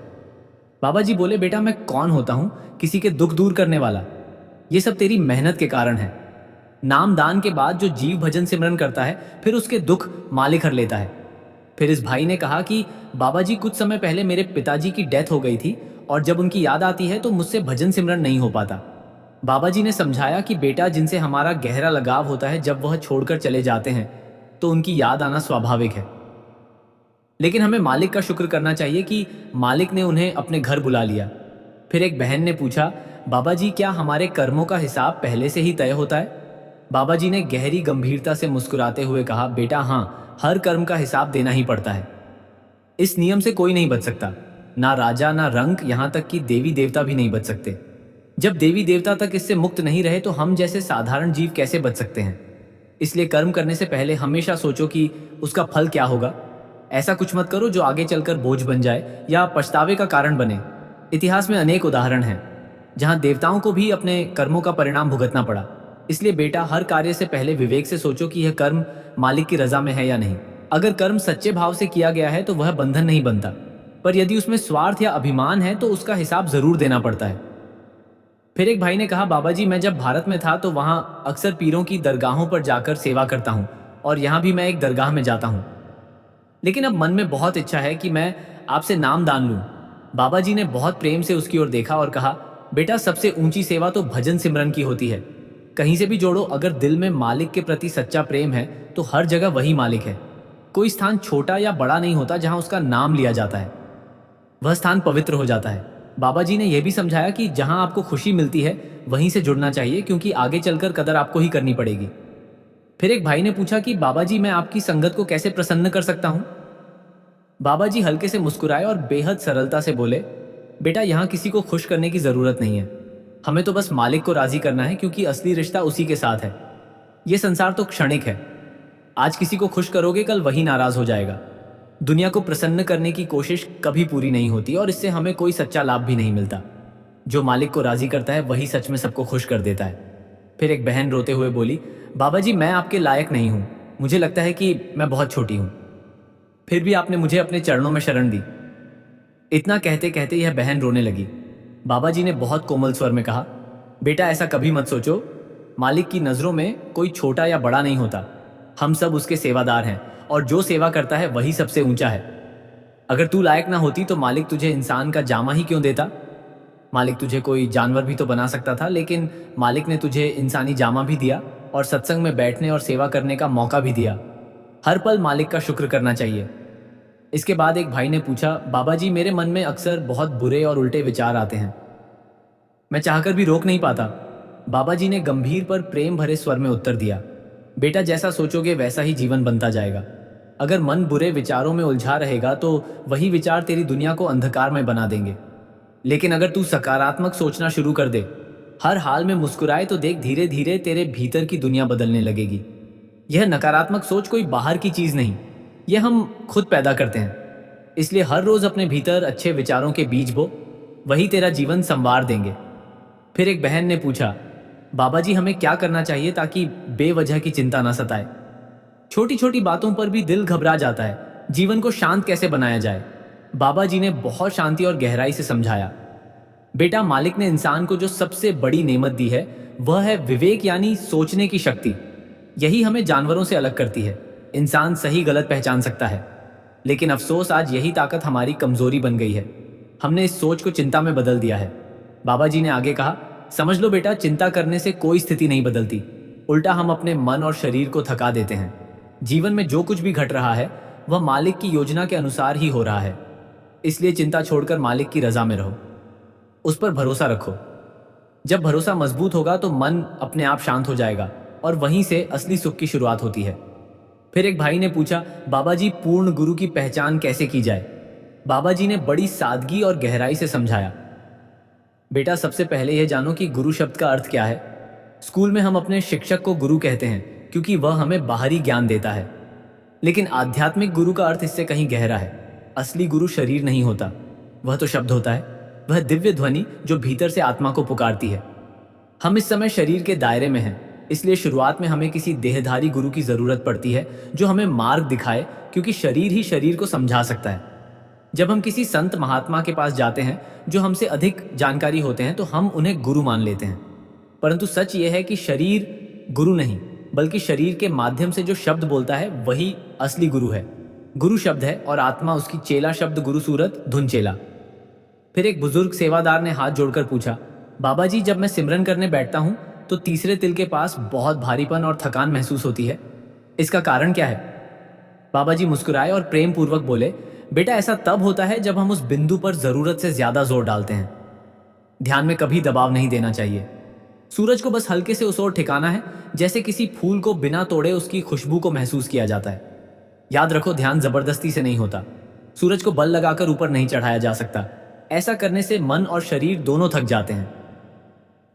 [SPEAKER 1] बाबा जी बोले, बेटा मैं कौन होता हूँ किसी के दुख दूर करने वाला? ये सब तेरी मेहनत के कारण है। नामदान के बाद जो जीव भजन सिमरन करता है फिर उसके दुख मालिक हर लेता है। फिर इस भाई ने कहा कि बाबा जी कुछ समय पहले मेरे पिताजी की डेथ हो गई थी और जब उनकी याद आती है तो मुझसे भजन सिमरन नहीं हो पाता। बाबा जी ने समझाया कि बेटा जिनसे हमारा गहरा लगाव होता है जब वह छोड़कर चले जाते हैं तो उनकी याद आना स्वाभाविक है, लेकिन हमें मालिक का शुक्र करना चाहिए कि मालिक ने उन्हें अपने घर बुला लिया। फिर एक बहन ने पूछा, बाबा जी क्या हमारे कर्मों का हिसाब पहले से ही तय होता है? बाबा जी ने गहरी गंभीरता से मुस्कुराते हुए कहा, बेटा हाँ, हर कर्म का हिसाब देना ही पड़ता है। इस नियम से कोई नहीं बच सकता, ना राजा ना रंक, यहाँ तक कि देवी देवता भी नहीं बच सकते। जब देवी देवता तक इससे मुक्त नहीं रहे तो हम जैसे साधारण जीव कैसे बच सकते हैं? इसलिए कर्म करने से पहले हमेशा सोचो कि उसका फल क्या होगा। ऐसा कुछ मत करो जो आगे चलकर बोझ बन जाए या पछतावे का कारण बने। इतिहास में अनेक उदाहरण हैं जहां देवताओं को भी अपने कर्मों का परिणाम भुगतना पड़ा। इसलिए बेटा हर कार्य से पहले विवेक से सोचो कि यह कर्म मालिक की रजा में है या नहीं। अगर कर्म सच्चे भाव से किया गया है तो वह बंधन नहीं बनता, पर यदि उसमें स्वार्थ या अभिमान है तो उसका हिसाब जरूर देना पड़ता है। फिर एक भाई ने कहा, बाबा जी मैं जब भारत में था तो वहां अक्सर पीरों की दरगाहों पर जाकर सेवा करता हूं और यहाँ भी मैं एक दरगाह में जाता हूं, लेकिन अब मन में बहुत इच्छा है कि मैं आपसे नाम दान लूं। बाबा जी ने बहुत प्रेम से उसकी ओर देखा और कहा, बेटा सबसे ऊंची सेवा तो भजन सिमरन की होती है। कहीं से भी जोड़ो, अगर दिल में मालिक के प्रति सच्चा प्रेम है तो हर जगह वही मालिक है। कोई स्थान छोटा या बड़ा नहीं होता जहां उसका नाम लिया जाता है, वह स्थान पवित्र हो जाता है। बाबा जी ने यह भी समझाया कि जहां आपको खुशी मिलती है वहीं से जुड़ना चाहिए, क्योंकि आगे चलकर कदर आपको ही करनी पड़ेगी। फिर एक भाई ने पूछा कि बाबा जी, मैं आपकी संगत को कैसे प्रसन्न कर सकता हूं? बाबा जी हल्के से मुस्कुराए और बेहद सरलता से बोले, बेटा यहाँ किसी को खुश करने की जरूरत नहीं है, हमें तो बस मालिक को राजी करना है, क्योंकि असली रिश्ता उसी के साथ है। यह संसार तो क्षणिक है, आज किसी को खुश करोगे कल वही नाराज हो जाएगा। दुनिया को प्रसन्न करने की कोशिश कभी पूरी नहीं होती और इससे हमें कोई सच्चा लाभ भी नहीं मिलता। जो मालिक को राजी करता है वही सच में सबको खुश कर देता है। फिर एक बहन रोते हुए बोली, बाबा जी मैं आपके लायक नहीं हूं, मुझे लगता है कि मैं बहुत छोटी हूं, फिर भी आपने मुझे अपने चरणों में शरण दी। इतना कहते कहते यह बहन रोने लगी। बाबा जी ने बहुत कोमल स्वर में कहा, बेटा ऐसा कभी मत सोचो, मालिक की नजरों में कोई छोटा या बड़ा नहीं होता, हम सब उसके सेवादार हैं और जो सेवा करता है वही सबसे ऊंचा है। अगर तू लायक ना होती तो मालिक तुझे इंसान का जामा ही क्यों देता? मालिक तुझे कोई जानवर भी तो बना सकता था, लेकिन मालिक ने तुझे इंसानी जामा भी दिया और सत्संग में बैठने और सेवा करने का मौका भी दिया। हर पल मालिक का शुक्र करना चाहिए। इसके बाद एक भाई ने पूछा, बाबा जी मेरे मन में अक्सर बहुत बुरे और उल्टे विचार आते हैं, मैं चाहकर भी रोक नहीं पाता। बाबा जी ने गंभीर पर प्रेम भरे स्वर में उत्तर दिया, बेटा जैसा सोचोगे वैसा ही जीवन बनता जाएगा। अगर मन बुरे विचारों में उलझा रहेगा तो वही विचार तेरी दुनिया को अंधकार में बना देंगे, लेकिन अगर तू सकारात्मक सोचना शुरू कर दे, हर हाल में मुस्कुराए, तो देख धीरे धीरे तेरे भीतर की दुनिया बदलने लगेगी। यह नकारात्मक सोच कोई बाहर की चीज नहीं, यह हम खुद पैदा करते हैं। इसलिए हर रोज अपने भीतर अच्छे विचारों के बीज बो, वही तेरा जीवन संवार देंगे। फिर एक बहन ने पूछा, बाबा जी हमें क्या करना चाहिए ताकि बेवजह की चिंता ना सताए? छोटी छोटी बातों पर भी दिल घबरा जाता है, जीवन को शांत कैसे बनाया जाए? बाबा जी ने बहुत शांति और गहराई से समझाया, बेटा मालिक ने इंसान को जो सबसे बड़ी नेमत दी है वह है विवेक, यानी सोचने की शक्ति। यही हमें जानवरों से अलग करती है। इंसान सही गलत पहचान सकता है, लेकिन अफसोस आज यही ताकत हमारी कमजोरी बन गई है। हमने इस सोच को चिंता में बदल दिया है। बाबा जी ने आगे कहा, समझ लो बेटा, चिंता करने से कोई स्थिति नहीं बदलती, उल्टा हम अपने मन और शरीर को थका देते हैं। जीवन में जो कुछ भी घट रहा है वह मालिक की योजना के अनुसार ही हो रहा है, इसलिए चिंता छोड़कर मालिक की रजा में रहो, उस पर भरोसा रखो। जब भरोसा मजबूत होगा तो मन अपने आप शांत हो जाएगा और वहीं से असली सुख की शुरुआत होती है। फिर एक भाई ने पूछा, बाबा जी पूर्ण गुरु की पहचान कैसे की जाए? बाबा जी ने बड़ी सादगी और गहराई से समझाया, बेटा सबसे पहले यह जानो कि गुरु शब्द का अर्थ क्या है। स्कूल में हम अपने शिक्षक को गुरु कहते हैं क्योंकि वह हमें बाहरी ज्ञान देता है, लेकिन आध्यात्मिक गुरु का अर्थ इससे कहीं गहरा है। असली गुरु शरीर नहीं होता, वह तो शब्द होता है, वह दिव्य ध्वनि जो भीतर से आत्मा को पुकारती है। हम इस समय शरीर के दायरे में हैं, इसलिए शुरुआत में हमें किसी देहधारी गुरु की जरूरत पड़ती है जो हमें मार्ग दिखाए, क्योंकि शरीर ही शरीर को समझा सकता है। जब हम किसी संत महात्मा के पास जाते हैं जो हमसे अधिक जानकारी होते हैं तो हम उन्हें गुरु मान लेते हैं, परंतु सच यह है कि शरीर गुरु नहीं, बल्कि शरीर के माध्यम से जो शब्द बोलता है वही असली गुरु है। गुरु शब्द है और आत्मा उसकी चेला शब्द गुरु सूरत धुन चेला। फिर एक बुजुर्ग सेवादार ने हाथ जोड़कर पूछा, बाबा जी जब मैं सिमरन करने बैठता हूं तो तीसरे तिल के पास बहुत भारीपन और थकान महसूस होती है, इसका कारण क्या है? बाबा जी मुस्कुराए और प्रेम पूर्वक बोले, बेटा ऐसा तब होता है जब हम उस बिंदु पर जरूरत से ज्यादा जोर डालते हैं। ध्यान में कभी दबाव नहीं देना चाहिए। सूरज को बस हल्के से उस ओर ठिकाना है, जैसे किसी फूल को बिना तोड़े उसकी खुशबू को महसूस किया जाता है। याद रखो, ध्यान जबरदस्ती से नहीं होता। सूरज को बल लगाकर ऊपर नहीं चढ़ाया जा सकता, ऐसा करने से मन और शरीर दोनों थक जाते हैं।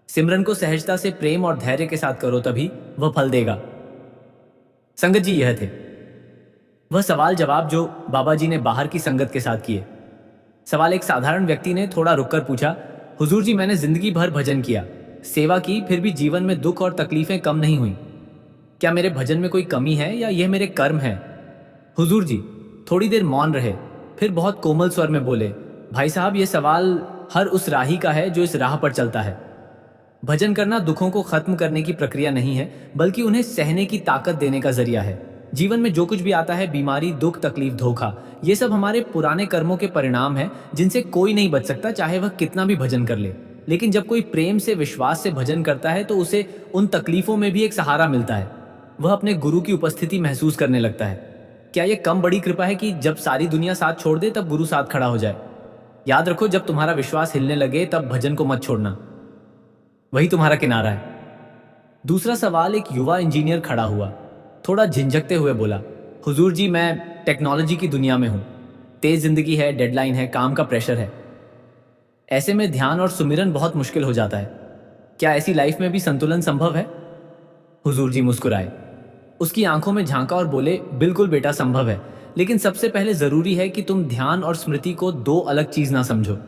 [SPEAKER 1] सिमरन को सहजता से प्रेम और धैर्य के साथ करो, तभी वह फल देगा। संगत जी, यह थे वह सवाल जवाब जो बाबा जी ने बाहर की संगत के साथ किए। सवाल एक साधारण व्यक्ति ने थोड़ा रुककर पूछा, हुजूर जी मैंने जिंदगी भर भजन किया, सेवा की, फिर भी जीवन में दुख और तकलीफें कम नहीं हुई। क्या मेरे भजन में कोई कमी है या यह मेरे कर्म है? हुजूर जी थोड़ी देर मौन रहे, फिर बहुत कोमल स्वर में बोले, भाई साहब यह सवाल हर उस राही का है जो इस राह पर चलता है। भजन करना दुखों को खत्म करने की प्रक्रिया नहीं है, बल्कि उन्हें सहने की ताकत देने का जरिया है। जीवन में जो कुछ भी आता है, बीमारी, दुख, तकलीफ, धोखा, ये सब हमारे पुराने कर्मों के परिणाम हैं जिनसे कोई नहीं बच सकता, चाहे वह कितना भी भजन कर ले। लेकिन जब कोई प्रेम से विश्वास से भजन करता है तो उसे उन तकलीफों में भी एक सहारा मिलता है। वह अपने गुरु की उपस्थिति महसूस करने लगता है। क्या यह कम बड़ी कृपा है कि जब सारी दुनिया साथ छोड़ दे तब गुरु साथ खड़ा हो जाए? याद रखो, जब तुम्हारा विश्वास हिलने लगे तब भजन को मत छोड़ना, वही तुम्हारा किनारा है। दूसरा सवाल एक युवा इंजीनियर खड़ा हुआ, थोड़ा झिंझकते हुए बोला, हुजूर जी मैं टेक्नोलॉजी की दुनिया में हूँ, तेज जिंदगी है, डेडलाइन है, काम का प्रेशर है, ऐसे में ध्यान और सुमिरन बहुत मुश्किल हो जाता है। क्या ऐसी लाइफ में भी संतुलन संभव है? हुजूर जी मुस्कुराए, उसकी आंखों में झांका और बोले, बिल्कुल बेटा संभव है, लेकिन सबसे पहले जरूरी है कि तुम ध्यान और स्मृति को दो अलग चीज ना समझो।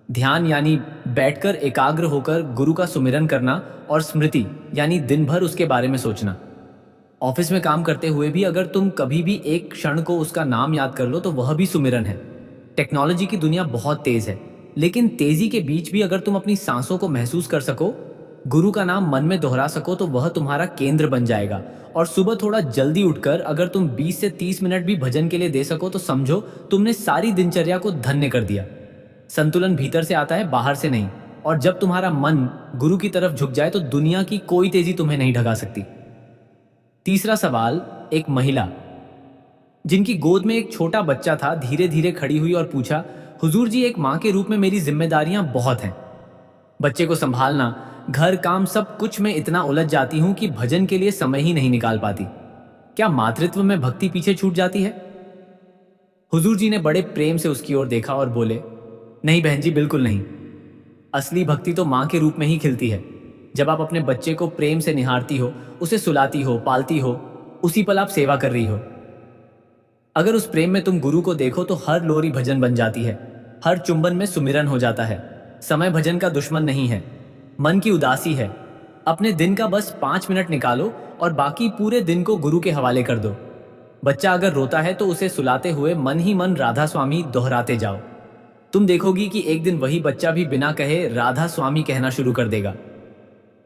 [SPEAKER 1] ध्यान यानी बैठकर एकाग्र होकर गुरु का सुमिरन करना, और स्मृति यानी दिन भर उसके बारे में सोचना। ऑफिस में काम करते हुए भी अगर तुम कभी भी एक क्षण को उसका नाम याद कर लो तो वह भी सुमिरन है। टेक्नोलॉजी की दुनिया बहुत तेज है, लेकिन तेजी के बीच भी अगर तुम अपनी सांसों को महसूस कर सको, गुरु का नाम मन में दोहरा सको, तो वह तुम्हारा केंद्र बन जाएगा। और सुबह थोड़ा जल्दी उठकर अगर तुम 20 से 30 मिनट भी भजन के लिए दे सको तो समझो तुमने सारी दिनचर्या को धन्य कर दिया। संतुलन भीतर से आता है, बाहर से नहीं। और जब तुम्हारा मन गुरु की तरफ झुक जाए तो दुनिया की कोई तेजी तुम्हें नहीं ढका सकती। तीसरा सवाल एक महिला जिनकी गोद में एक छोटा बच्चा था धीरे धीरे खड़ी हुई और पूछा, हुजूर जी एक माँ के रूप में मेरी जिम्मेदारियां बहुत हैं। बच्चे को संभालना, घर, काम, सब कुछ में इतना उलझ जाती हूं कि भजन के लिए समय ही नहीं निकाल पाती। क्या मातृत्व में भक्ति पीछे छूट जाती है? हुजूर जी ने बड़े प्रेम से उसकी ओर देखा और बोले, नहीं बहन जी, बिल्कुल नहीं। असली भक्ति तो माँ के रूप में ही खिलती है। जब आप अपने बच्चे को प्रेम से निहारती हो, उसे सुलाती हो, पालती हो, उसी पल आप सेवा कर रही हो। अगर उस प्रेम में तुम गुरु को देखो तो हर लोरी भजन बन जाती है, हर चुंबन में सुमिरन हो जाता है। समय भजन का दुश्मन नहीं है, मन की उदासी है। अपने दिन का बस 5 मिनट निकालो और बाकी पूरे दिन को गुरु के हवाले कर दो। बच्चा अगर रोता है तो उसे सुलाते हुए मन ही मन राधा स्वामी दोहराते जाओ। तुम देखोगी कि एक दिन वही बच्चा भी बिना कहे राधा स्वामी कहना शुरू कर देगा।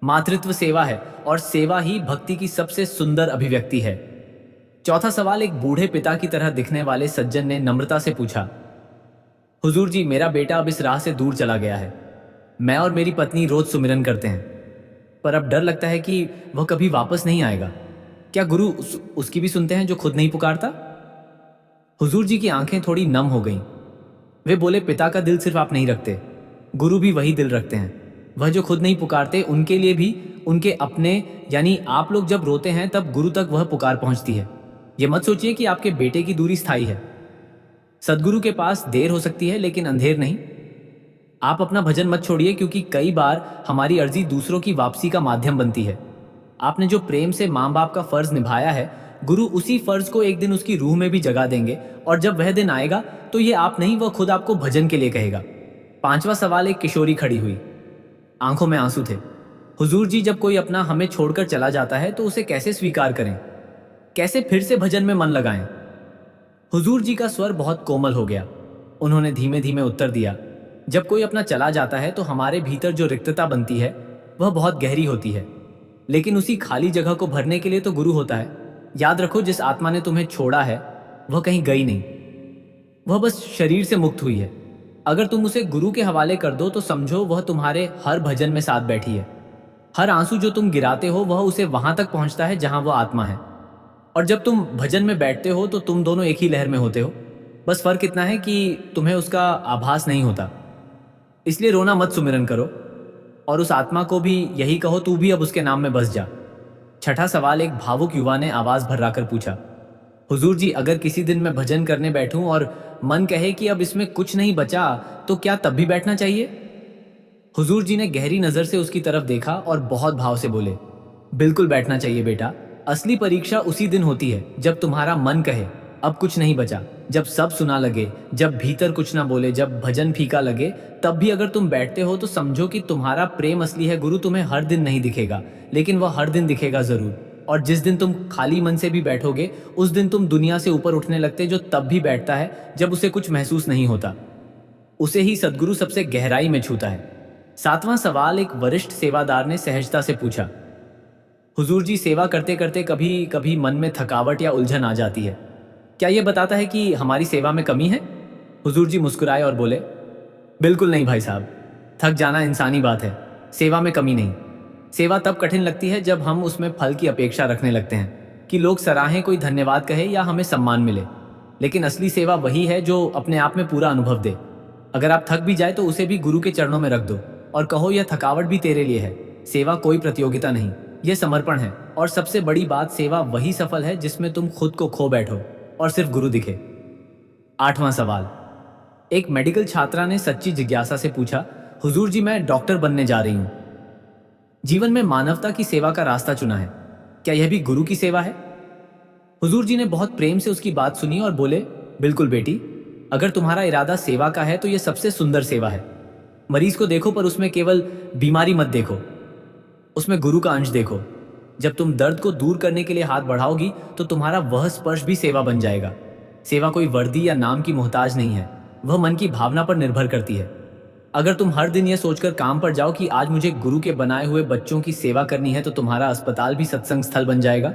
[SPEAKER 1] मातृत्व सेवा है और सेवा ही भक्ति की सबसे सुंदर अभिव्यक्ति है। चौथा सवाल एक बूढ़े पिता की तरह दिखने वाले सज्जन ने नम्रता से पूछा, हुजूर जी मेरा बेटा अब इस राह से दूर चला गया है। मैं और मेरी पत्नी रोज सुमिरन करते हैं, पर अब डर लगता है कि वह कभी वापस नहीं आएगा। क्या गुरु उसकी भी सुनते हैं जो खुद नहीं पुकारता? हुजूर जी की आंखें थोड़ी नम हो गईं। वे बोले, पिता का दिल सिर्फ आप नहीं रखते, गुरु भी वही दिल रखते हैं। वह जो खुद नहीं पुकारते उनके लिए भी उनके अपने यानी आप लोग जब रोते हैं तब गुरु तक वह पुकार पहुंचती है। ये मत सोचिए कि आपके बेटे की दूरी स्थायी है। सदगुरु के पास देर हो सकती है लेकिन अंधेर नहीं। आप अपना भजन मत छोड़िए, क्योंकि कई बार हमारी अर्जी दूसरों की वापसी का माध्यम बनती है। आपने जो प्रेम से माँ बाप का फर्ज निभाया है, गुरु उसी फर्ज को एक दिन उसकी रूह में भी जगा देंगे, और जब वह दिन आएगा तो ये आप नहीं, वह खुद आपको भजन के लिए कहेगा। पांचवा सवाल एक किशोरी खड़ी हुई, आंखों में आंसू थे। हुजूर जी जब कोई अपना हमें छोड़कर चला जाता है तो उसे कैसे स्वीकार करें, कैसे फिर से भजन में मन लगाएं? हुजूर जी का स्वर बहुत कोमल हो गया। उन्होंने धीमे धीमे उत्तर दिया, जब कोई अपना चला जाता है तो हमारे भीतर जो रिक्तता बनती है वह बहुत गहरी होती है, लेकिन उसी खाली जगह को भरने के लिए तो गुरु होता है। याद रखो, जिस आत्मा ने तुम्हें छोड़ा है वह कहीं गई नहीं, वह बस शरीर से मुक्त हुई है। अगर तुम उसे गुरु के हवाले कर दो तो समझो वह तुम्हारे हर भजन में साथ बैठी है। हर आंसू जो तुम गिराते हो वह उसे वहां तक पहुंचता है जहां वह आत्मा है। और जब तुम भजन में बैठते हो तो तुम दोनों एक ही लहर में होते हो, बस फर्क इतना है कि तुम्हें उसका आभास नहीं होता। इसलिए रोना मत, सुमिरन करो और उस आत्मा को भी यही कहो, तू भी अब उसके नाम में बस जा। छठा सवाल एक भावुक युवा ने आवाज भर्राकर पूछा, हुजूर जी अगर किसी दिन मैं भजन करने बैठूं और मन कहे कि अब इसमें कुछ नहीं बचा, तो क्या तब भी बैठना चाहिए? हुजूर जी ने गहरी नजर से उसकी तरफ देखा और बहुत भाव से बोले, बिल्कुल बैठना चाहिए बेटा। असली परीक्षा उसी दिन होती है जब तुम्हारा मन कहे अब कुछ नहीं बचा, जब सब सुना लगे, जब भीतर कुछ ना बोले, जब भजन फीका लगे, तब भी अगर तुम बैठते हो तो समझो कि तुम्हारा प्रेम असली है। गुरु तुम्हें हर दिन नहीं दिखेगा, लेकिन वह हर दिन दिखेगा जरूर। और जिस दिन तुम खाली मन से भी बैठोगे उस दिन तुम दुनिया से ऊपर उठने लगते, जो तब भी बैठता है जब उसे कुछ महसूस नहीं होता। उसे ही सदगुरु सबसे गहराई में छूता है। सातवां सवाल एक वरिष्ठ सेवादार ने सहजता से पूछा, हुजूर जी सेवा करते करते कभी कभी मन में थकावट या उलझन आ जाती है, क्या यह बताता है कि हमारी सेवा में कमी है? हुजूर जी मुस्कुराए और बोले, बिल्कुल नहीं भाई साहब, थक जाना इंसानी बात है, सेवा में कमी नहीं। सेवा तब कठिन लगती है जब हम उसमें फल की अपेक्षा रखने लगते हैं कि लोग सराहें, कोई धन्यवाद कहे या हमें सम्मान मिले। लेकिन असली सेवा वही है जो अपने आप में पूरा अनुभव दे। अगर आप थक भी जाए तो उसे भी गुरु के चरणों में रख दो और कहो यह थकावट भी तेरे लिए है। सेवा कोई प्रतियोगिता नहीं, यह समर्पण है। और सबसे बड़ी बात, सेवा वही सफल है जिसमें तुम खुद को खो बैठो और सिर्फ गुरु दिखे। 8वां सवाल। एक मेडिकल छात्रा ने सच्ची जिज्ञासा से पूछा, हुजूर जी मैं डॉक्टर बनने जा रही हूँ, जीवन में मानवता की सेवा का रास्ता चुना है, क्या यह भी गुरु की सेवा है? हुजूर जी ने बहुत प्रेम से उसकी बात सुनी और बोले, बिल्कुल बेटी, अगर तुम्हारा इरादा सेवा का है तो यह सबसे सुंदर सेवा है। मरीज को देखो पर उसमें केवल बीमारी मत देखो, उसमें गुरु का अंश देखो। जब तुम दर्द को दूर करने के लिए हाथ बढ़ाओगी तो तुम्हारा वह स्पर्श भी सेवा बन जाएगा। सेवा कोई वर्दी या नाम की मोहताज नहीं है, वह मन की भावना पर निर्भर करती है। अगर तुम हर दिन यह सोचकर काम पर जाओ कि आज मुझे गुरु के बनाए हुए बच्चों की सेवा करनी है, तो तुम्हारा अस्पताल भी सत्संग स्थल बन जाएगा।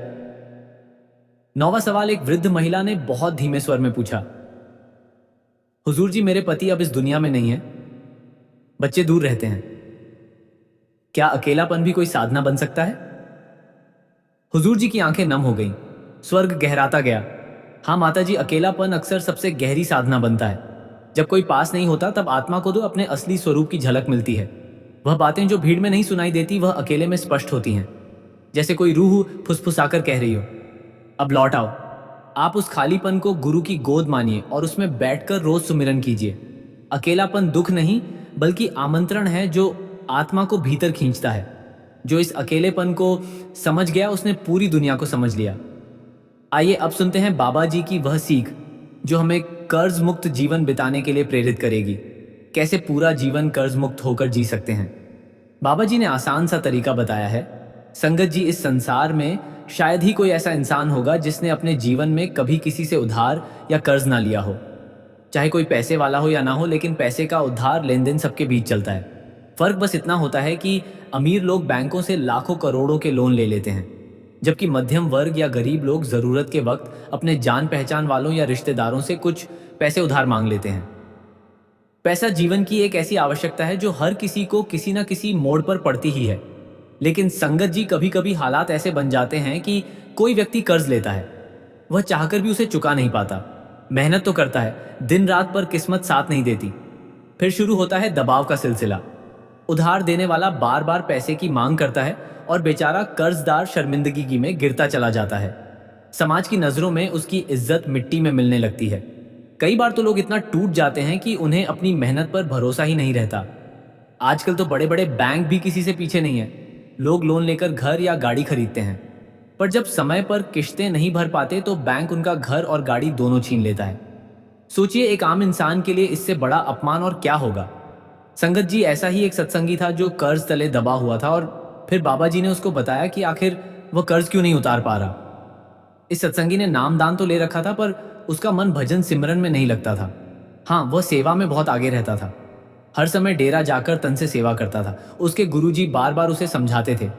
[SPEAKER 1] 9वां सवाल। एक वृद्ध महिला ने बहुत धीमे स्वर में पूछा, हुजूर जी मेरे पति अब इस दुनिया में नहीं है, बच्चे दूर रहते हैं, क्या अकेलापन भी कोई साधना बन सकता है? हुजूर जी की आंखें नम हो गईं, स्वर्ग गहराता गया। हाँ माता जी, अकेलापन अक्सर सबसे गहरी साधना बनता है। जब कोई पास नहीं होता तब आत्मा को तो अपने असली स्वरूप की झलक मिलती है। वह बातें जो भीड़ में नहीं सुनाई देती वह अकेले में स्पष्ट होती हैं, जैसे कोई रूह फुसफुसाकर कह रही हो, अब लौट आओ। आप उस खालीपन को गुरु की गोद मानिए और उसमें बैठकर रोज सुमिरन कीजिए। अकेलापन दुख नहीं बल्कि आमंत्रण है जो आत्मा को भीतर खींचता है। जो इस अकेलेपन को समझ गया उसने पूरी दुनिया को समझ लिया। आइए अब सुनते हैं बाबा जी की वह सीख जो हमें कर्ज मुक्त जीवन बिताने के लिए प्रेरित करेगी। कैसे पूरा जीवन कर्ज मुक्त होकर जी सकते हैं। बाबा जी ने आसान सा तरीका बताया है। संगत जी, इस संसार में शायद ही कोई ऐसा इंसान होगा जिसने अपने जीवन में कभी किसी से उधार या कर्ज ना लिया हो। चाहे कोई पैसे वाला हो या ना हो, लेकिन पैसे का उधार लेन देन सबके बीच चलता है। फर्क बस इतना होता है कि अमीर लोग बैंकों से लाखों करोड़ों के लोन ले लेते हैं, जबकि मध्यम वर्ग या गरीब लोग जरूरत के वक्त अपने जान पहचान वालों या रिश्तेदारों से कुछ पैसे उधार मांग लेते हैं। पैसा जीवन की एक ऐसी आवश्यकता है जो हर किसी को किसी न किसी मोड़ पर पड़ती ही है। लेकिन संगत जी, कभी कभी हालात ऐसे बन जाते हैं कि कोई व्यक्ति कर्ज लेता है, वह चाहकर भी उसे चुका नहीं पाता। मेहनत तो करता है दिन रात, पर किस्मत साथ नहीं देती। फिर शुरू होता है दबाव का सिलसिला। उधार देने वाला बार बार पैसे की मांग करता है और बेचारा कर्जदार शर्मिंदगी में गिरता चला जाता है। समाज की नजरों में उसकी इज्जत मिट्टी में मिलने लगती है। कई बार तो लोग इतना टूट जाते हैं कि उन्हें अपनी मेहनत पर भरोसा ही नहीं रहता। आजकल तो बड़े बड़े बैंक भी किसी से पीछे नहीं है। लोग लोन लेकर घर या गाड़ी खरीदते हैं, पर जब समय पर किश्तें नहीं भर पाते तो बैंक उनका घर और गाड़ी दोनों छीन लेता है। सोचिए, एक आम इंसान के लिए इससे बड़ा अपमान और क्या होगा। संगत जी, ऐसा ही एक सत्संगी था जो कर्ज तले दबा हुआ था और फिर बाबा जी ने उसको बताया कि आखिर वह कर्ज क्यों नहीं उतार पा रहा। इस सत्संगी ने नाम दान तो ले रखा था, पर उसका मन भजन सिमरन में नहीं लगता था। हाँ, वह सेवा में बहुत आगे रहता था। हर समय डेरा जाकर तन से सेवा करता था। उसके गुरुजी बार बार उसे समझाते थे,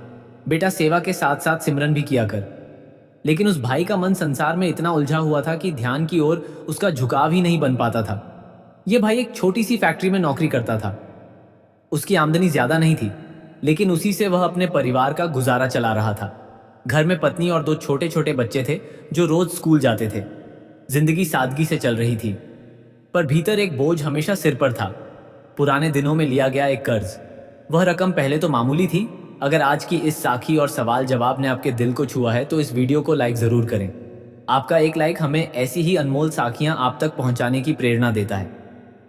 [SPEAKER 1] बेटा सेवा के साथ साथ सिमरन भी किया कर। लेकिन उस भाई का मन संसार में इतना उलझा हुआ था कि ध्यान की ओर उसका झुकाव ही नहीं बन पाता था। यह भाई एक छोटी सी फैक्ट्री में नौकरी करता था। उसकी आमदनी ज्यादा नहीं थी, लेकिन उसी से वह अपने परिवार का गुजारा चला रहा था। घर में पत्नी और 2 छोटे छोटे बच्चे थे जो रोज स्कूल जाते थे। जिंदगी सादगी से चल रही थी, पर भीतर एक बोझ हमेशा सिर पर था। पुराने दिनों में लिया गया एक कर्ज। वह रकम पहले तो मामूली थी। अगर आज की इस साखी और सवाल जवाब ने आपके दिल को छुआ है तो इस वीडियो को लाइक जरूर करें। आपका एक लाइक हमें ऐसी ही अनमोल साखियां आप तक पहुंचाने की प्रेरणा देता है।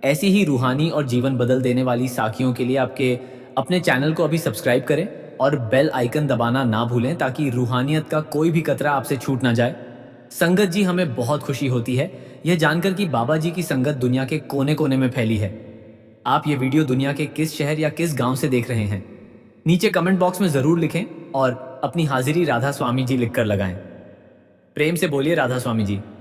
[SPEAKER 1] ऐसी ही रूहानी और जीवन बदल देने वाली साखियों के लिए आपके अपने चैनल को अभी सब्सक्राइब करें और बेल आइकन दबाना ना भूलें, ताकि रूहानियत का कोई भी कतरा आपसे छूट ना जाए। संगत जी, हमें बहुत खुशी होती है यह जानकर कि बाबा जी की संगत दुनिया के कोने कोने में फैली है। आप ये वीडियो दुनिया के किस शहर या किस गांव से देख रहे हैं, नीचे कमेंट बॉक्स में जरूर लिखें और अपनी हाजिरी राधा स्वामी जी लिखकर लगाएं। प्रेम से बोलिए राधा स्वामी जी।